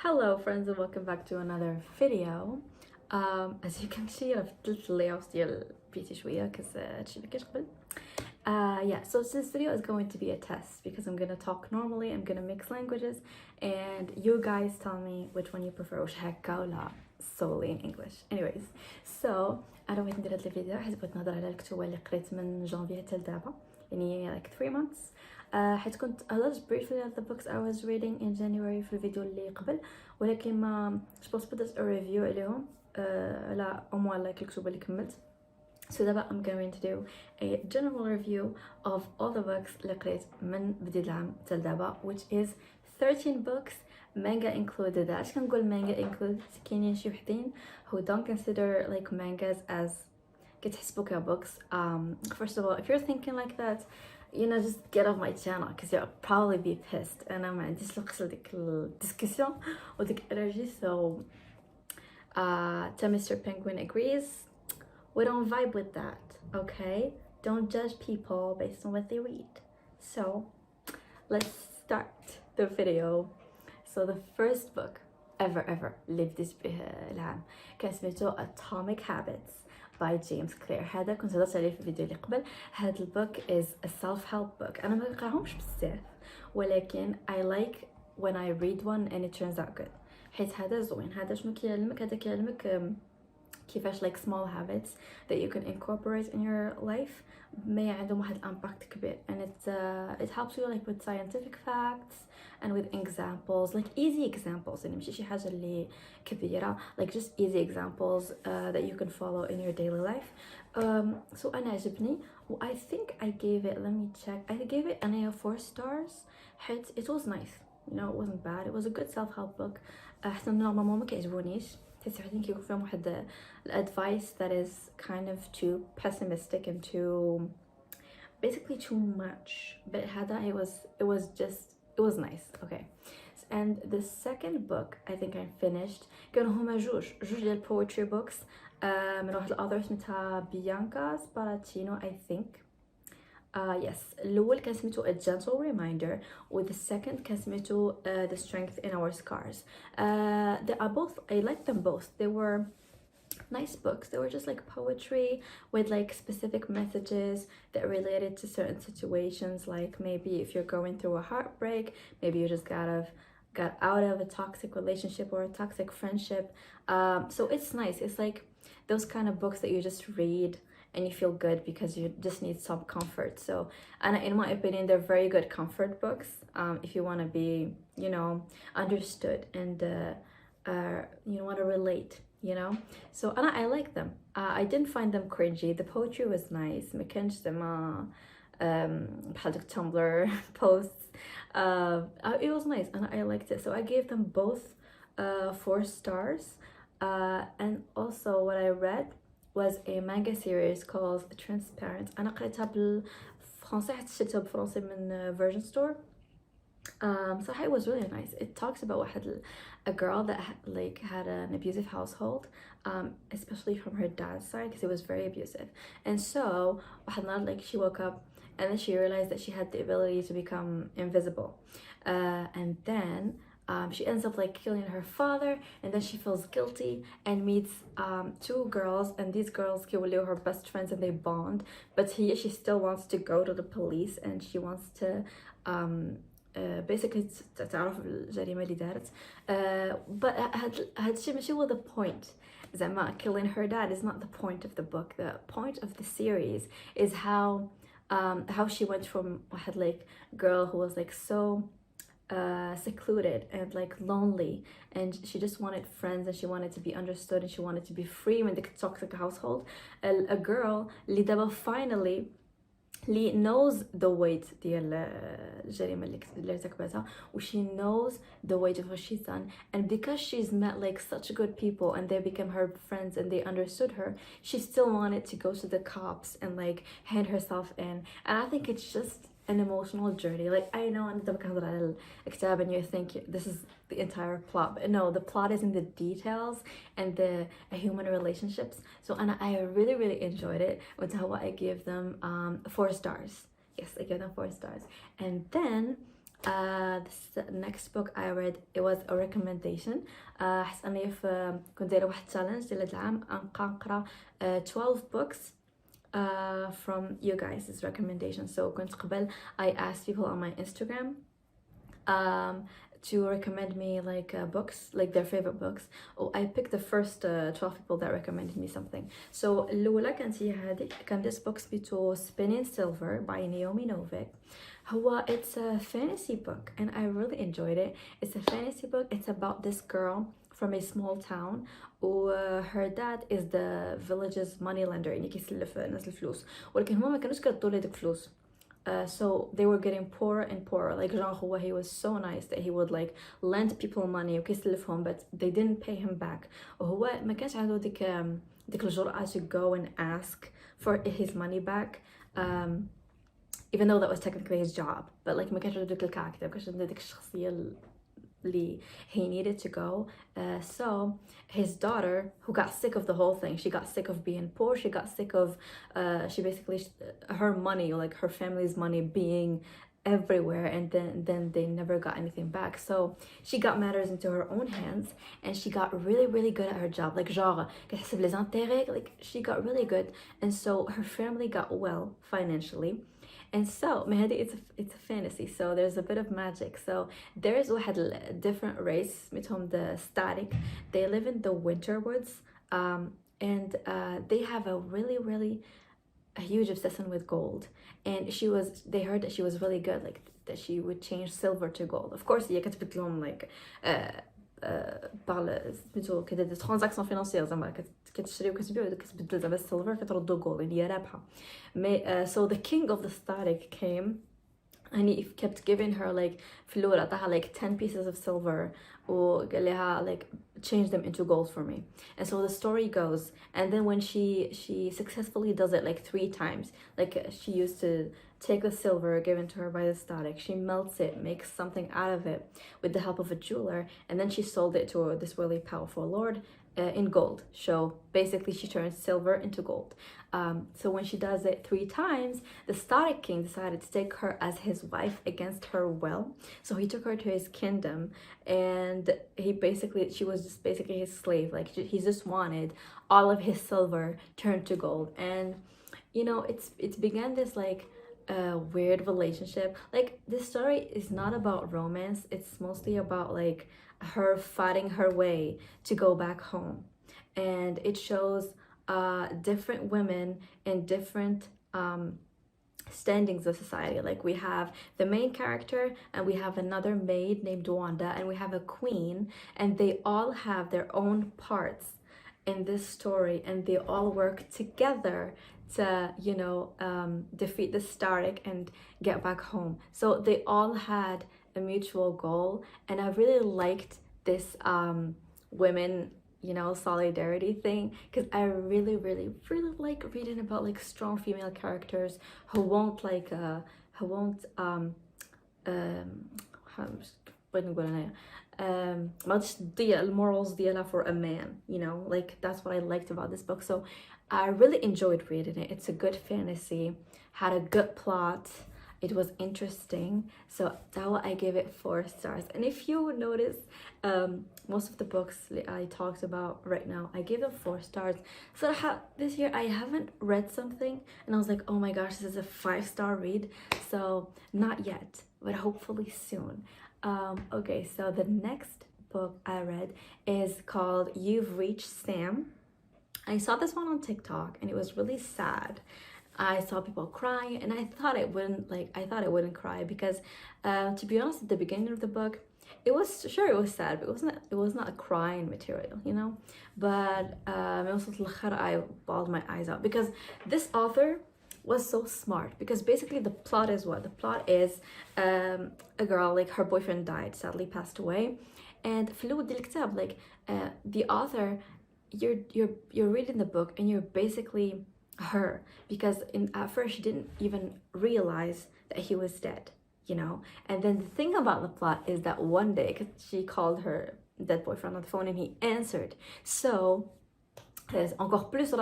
Hello friends and welcome back to another video. As you can see أنا بدلت اللاyout ديال بيتي شوية because هادشي اللي كاين قبل. Yeah, so this video is going to be a test because I'm gonna talk normally, I'm gonna mix languages and you guys tell me which one you prefer واش هكا ولا solely in English. Anyways, so أنا بغيت ندير هاد الفيديو حيت بغيت نهضر على الكتوبة اللي قريت من جانفي حتى لدابا يعني like 3 months. حيت كنت هضرت briefly on the books I was reading in January في الفيديو اللي قبل ولكن ما جبت بدأت a review عليهم على أموال like الكتب اللي كملت. So دابا I'm going to do a general review of all the books اللي قريت من بداية العام حتى لدابا which is 13 books manga included. علاش كنقول manga included كاينين شي وحدين who don't consider like mangas as كتحسبو books. First of all, if you're thinking like that, you know, just get off my channel because you'll probably be pissed and I'm عندي الوقت لديك الدiscussion وديك energy. So Mr. Penguin agrees. We don't vibe with that, okay? Don't judge people based on what they read. So let's start the video. So the first book ever اللي بديت به العام كان سميتو Atomic Habits by James Clear. هذا كنت هضرت عليه في الفيديو اللي قبل. هذا البوك is a self-help book. أنا ما قراهمش بزاف ولكن I like when I read one and it turns out good. حيت هذا زوين. هذا شنو كيعلمك؟ هذا كيعلمك كيفاش like small habits that you can incorporate in your life ما عندهم واحد impact كبير and it helps you like with scientific facts and with examples, like easy examples يعني ماشي شي حاجة اللي كبيرة, like just easy examples that you can follow in your daily life. So أنا عجبني و I think I gave it, let me check, I gave it an 4 stars. حيت it was nice, you know, it wasn't bad, it was a good self-help book. حتى نورمالمون ما كيعجبونيش حيت وحدين كيكون فيهم واحد advice that is kind of too pessimistic and too basically too much, but هذا it was nice. Okay, and the second book I think I finished كانوا هما جوج ديال poetry books من واحد الauthor سميتها بيانكا سباراتينو I think. Yes, الأول كان سميتو A Gentle Reminder و the second كان سميتو The Strength in Our Scars. They are both, I liked them both. They were nice books. They were just like poetry with like specific messages that related to certain situations, like maybe if you're going through a heartbreak, maybe you just got out of a toxic relationship or a toxic friendship. So it's nice. It's like those kind of books that you just read and you feel good because you just need some comfort. So, and in my opinion, they're very good comfort books if you want to be, you know, understood and you want to relate, you know. So I like them. I didn't find them cringy. The poetry was nice. ما كانش زعما بحال ديك Tumblr posts. It was nice and I liked it. So I gave them both 4 stars. And also what I read was a manga series called Transparent. أنا قريتها بالفرنسي حتى شريتها بالفرنسي من Version Store. So it was really nice. It talks about a girl that like had an abusive household, especially from her dad's side because it was very abusive. And so like she woke up and then she realized that she had the ability to become invisible. And then she ends up like killing her father and then she feels guilty and meets 2 girls, and these girls are her best friends and they bond, but she still wants to go to the police and she wants to basically تعرف الجريمة اللي دارت. But هادشي ماشي هو the point. زعما killing her dad is not the point of the book. The point of the series is how she went from واحد like girl who was like so secluded and like lonely and she just wanted friends and she wanted to be understood and she wanted to be free when the toxic household. A girl اللي دابا finally اللي knows the weight ديال الجريمة اللي ارتكبتها و she knows the weight of what she's done, and because she's met like such good people and they became her friends and they understood her, she still wanted to go to the cops and like hand herself in. And I think it's just an emotional journey. Like I know أنا دابا كنهضر على الكتاب and you think this is the entire plot, but no, the plot is in the details and the human relationships. So I really enjoyed it. That's how I gave them 4 stars. Yes, I gave them 4 stars. And then This next book I read, it was a recommendation. حس اني كنت دايره واحد challenge ديال هاد العام نبقى نقرا 12 books from you guys' recommendation. So كنت قبل I asked people on my Instagram to recommend me like books, like their favorite books. I picked the first 12 people that recommended me something. So الأولى كانت هي هذه. كان this book سميتو Spinning Silver by Naomi Novik. It's a fantasy book and I really enjoyed it. It's a fantasy book. It's about this girl from a small town. Her dad is the village's money lender, يعني كيسلف الناس الفلوس. ولكن هما ما كانوش كيردوا ليه ديك الفلوس. So they were getting poorer and poorer. Like genre he was so nice that he would like lend people money وكيسلفهم, but they didn't pay him back. وهو ما كانش عنده ديك الجرأة to go and ask for his money back. Even though that was technically his job, but like ما كانش عنده ديك الكاركتر, ما كانش عنده ديك الشخصية اللي he needed to go. So his daughter, who got sick of the whole thing, she got sick of being poor, she got sick of her money, like her family's money being everywhere, and then they never got anything back. So she got matters into her own hands and she got really good at her job, like genre كتحسب les intérêts, like she got really good, and so her family got well financially. And so it's a fantasy, so there's a bit of magic. So there's واحد different race سميتهم the static. They live in the winter woods, and they have a really a huge obsession with gold. And they heard that she was really good, like that she would change silver to gold. Of course هي كتبت لهم like سميتو كده دي ترانزاكسيون فينانسيير, زعما كتشري وكتبيع وكتبدل زعما السيلفر كتردو جولد, يعني هي رابحه. So the king of the static came and he kept giving her like فلوس, عطاها like 10 pieces of silver وقال لها like change them into gold for me. And so the story goes, and then when she successfully does it like 3 times, like she used to take the silver given to her by the static, she melts it, makes something out of it with the help of a jeweler, and then she sold it to this really powerful lord in gold. So basically she turns silver into gold. So when she does it 3 times, the static king decided to take her as his wife against her will. So he took her to his kingdom, and she was just basically his slave. Like he just wanted all of his silver turned to gold. And you know, it's began this like weird relationship. Like this story is not about romance, it's mostly about like her fighting her way to go back home. And it shows different women in different standings of society. Like we have the main character, and we have another maid named Wanda, and we have a queen, and they all have their own parts in this story, and they all work together to, you know, defeat the static and get back home. So they all had a mutual goal, and I really liked this women, you know, solidarity thing, because I really like reading about like strong female characters who won't like ما تضيع المورالز ديالها for a man, you know, like that's what I liked about this book. So I really enjoyed reading it. It's a good fantasy, had a good plot, it was interesting. So that's why I gave it 4 stars. And if you notice, most of the books I talked about right now, I gave them 4 stars. So this year I haven't read something and I was like, oh my gosh, this is a 5-star read. So not yet, but hopefully soon. Okay, so the next book I read is called You've Reached Sam. I saw this one on TikTok and it was really sad. I saw people crying, and I thought it wouldn't cry because to be honest, at the beginning of the book it was sad, but it was not a crying material, you know. But I bawled my eyes out because this author was so smart. Because basically the plot is a girl, like her boyfriend died, sadly passed away, and في الأول ديال الكتاب like the author, you're reading the book and you're basically her, because at first she didn't even realize that he was dead, you know. And then the thing about the plot is that one day she called her dead boyfriend on the phone and he answered. So there's encore plus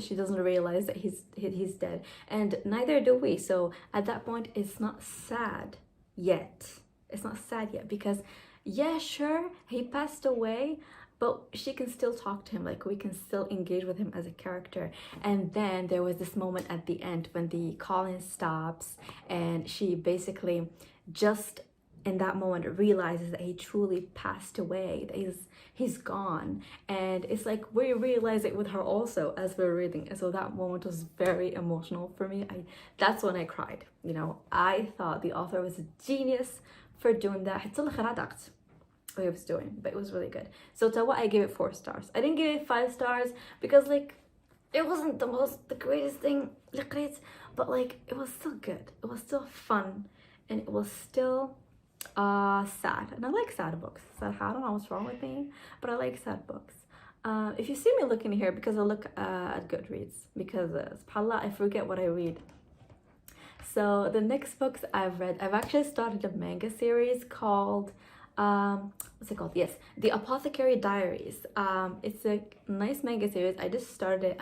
she doesn't realize that he's dead, and neither do we. So at that point it's not sad yet, It's not sad yet because, yeah, sure, he passed away, but she can still talk to him. Like, we can still engage with him as a character. And then there was this moment at the end when the calling stops, and she basically just in that moment realizes that he truly passed away, that he's gone. And it's like we realize it with her also as we're reading. And so that moment was very emotional for me. That's when I cried. You know, I thought the author was a genius for doing that. What he was doing, but it was really good. So to what I gave it 4 stars. I didn't give it 5 stars because like it wasn't the greatest thing, but like it was still good. It was still fun, and it was still sad. And I like sad books. I don't know what's wrong with me, but I like sad books. If you see me looking here, because I look at Goodreads, because subhanAllah, I forget what I read. So the next books I've read, I've actually started a manga series called what's it called? Yes, The Apothecary Diaries. It's a nice manga series. I just started it.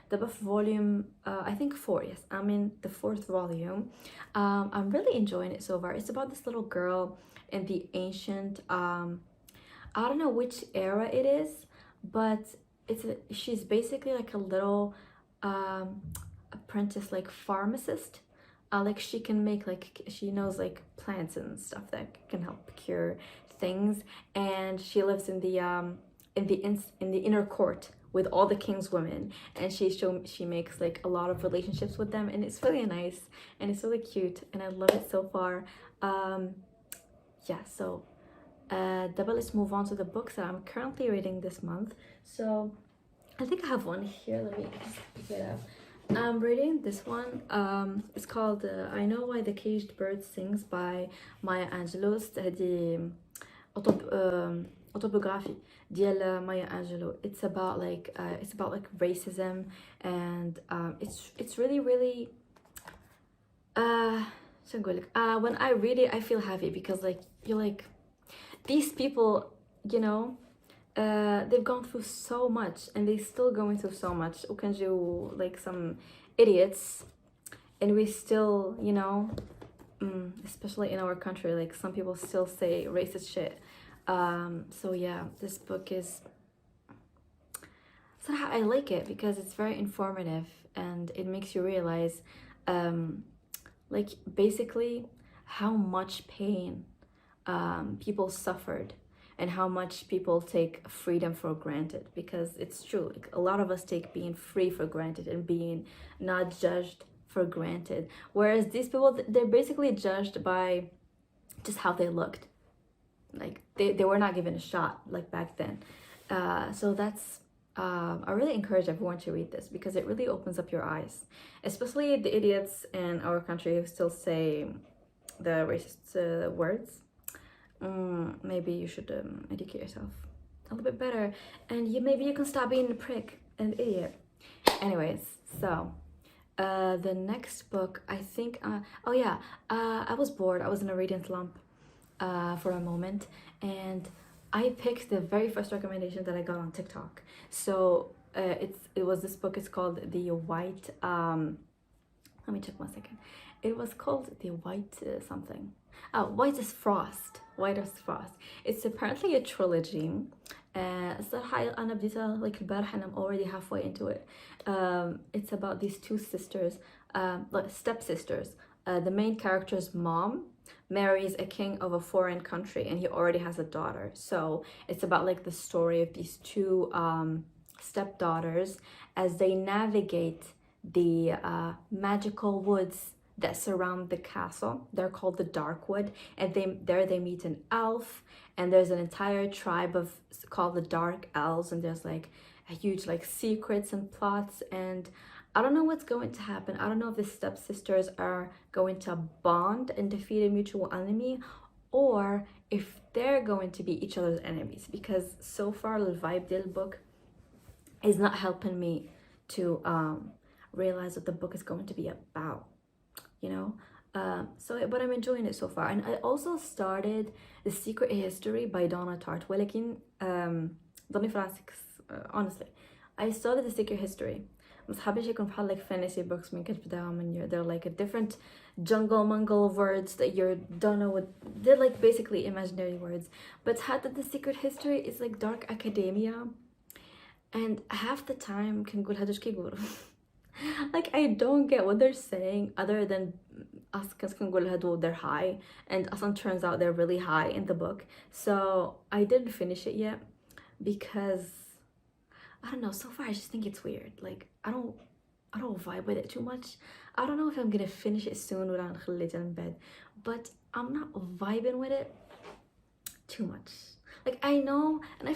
The volume, I think 4. Yes, I'm in the 4th volume. I'm really enjoying it so far. It's about this little girl in the ancient, I don't know which era it is, but she's basically like a little apprentice, like pharmacist. Like she can make, like, she knows like plants and stuff that can help cure things, and she lives in the inner court with all the king's women, and she makes like a lot of relationships with them, and it's really nice and it's really cute, and I love it so far. Yeah, so let's move on to the books that I'm currently reading this month. So I think I have one here. Let me just pick it up. I'm reading this one. It's called I Know Why the Caged Bird Sings by Maya Angelou. هذه autobiography ديال Maya Angelou. It's about like racism, and it's really شو نقول لك, when I read it I feel happy because like you're like, these people, you know, they've gone through so much and they're still going through so much. You like some idiots, and we still, you know, especially in our country, like some people still say racist shit. So yeah, this book is, somehow I like it because it's very informative and it makes you realize like basically how much pain people suffered and how much people take freedom for granted, because it's true, like, a lot of us take being free for granted and being not judged for granted, whereas these people, they're basically judged by just how they looked, like they were not given a shot like back then. So that's I really encourage everyone to read this because it really opens up your eyes, especially the idiots in our country who still say the racist words. Maybe you should educate yourself a little bit better, and maybe you can stop being a prick and idiot. Anyways, so the next book, I think oh yeah, I was bored. I was in a reading slump for a moment, and I picked the very first recommendation that I got on TikTok. So it was this book. It's called The White let me check 1 second. It was called The White something. Oh, White as Frost. White as Frost. It's apparently a trilogy. الصراحة أنا بديتها like البارحة and I'm already halfway into it. It's about these 2 sisters, like stepsisters. The main character's mom marries a king of a foreign country and he already has a daughter. So it's about like the story of these 2 stepdaughters as they navigate the magical woods that surround the castle. They're called the Darkwood, and they meet an elf, and there's an entire tribe called the Dark Elves, and there's like a huge like secrets and plots, and I don't know what's going to happen. I don't know if the stepsisters are going to bond and defeat a mutual enemy, or if they're going to be each other's enemies, because so far the vibe del book is not helping me to realize what the book is going to be about, you know. But I'm enjoying it so far. And I also started The Secret History by Donna Tartt. ولكن ضلني في راسك honestly. I started The Secret History, مصحابيش يكون بحال like fantasy books من كتبداهم and they're like a different jungle mungle of words that you don't know what they're like, basically imaginary words. But حتى the secret history is like dark academia, and half the time كنقول هادوش كيقولوا. Like I don't get what they're saying other than us كنقول هادو they're high, and أصلا turns out they're really high in the book. So I didn't finish it yet because I don't know, so far I just think it's weird. Like I don't vibe with it too much. I don't know if I'm gonna finish it soon ولا نخليها in bed, but I'm not vibing with it too much. Like I know, and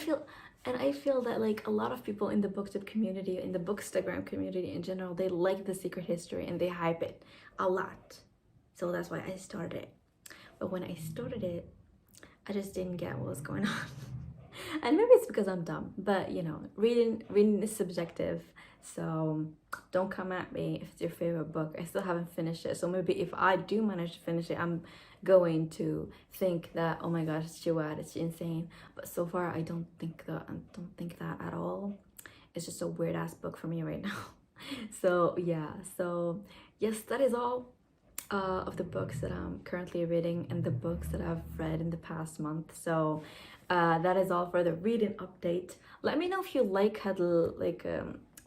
I feel that like a lot of people in the booktube community, in the bookstagram community in general, they like the secret history and they hype it a lot. So that's why I started it. But when I started it, I just didn't get what was going on. And maybe it's because I'm dumb, but you know, reading is subjective. So don't come at me if it's your favorite book. I still haven't finished it. So maybe if I do manage to finish it, I'm going to think that, oh my gosh, it's too bad, it's insane. But so far I don't think that at all. It's just a weird ass book for me right now. So yeah, so yes, that is all of the books that I'm currently reading and the books that I've read in the past month. So that is all for the reading update. Let me know if you like had like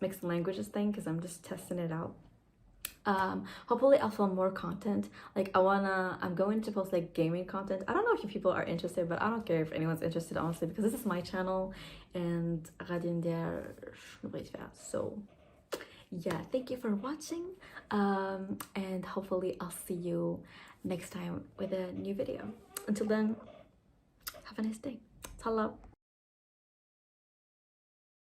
mixed languages thing, because I'm just testing it out. Hopefully I'll film more content. Like I'm going to post like gaming content. I don't know if you people are interested, but I don't care if anyone's interested, honestly, because this is my channel and غادي ندير شنو بغيت فيها. So yeah, thank you for watching, and hopefully I'll see you next time with a new video. Until then, have a nice day. Tala.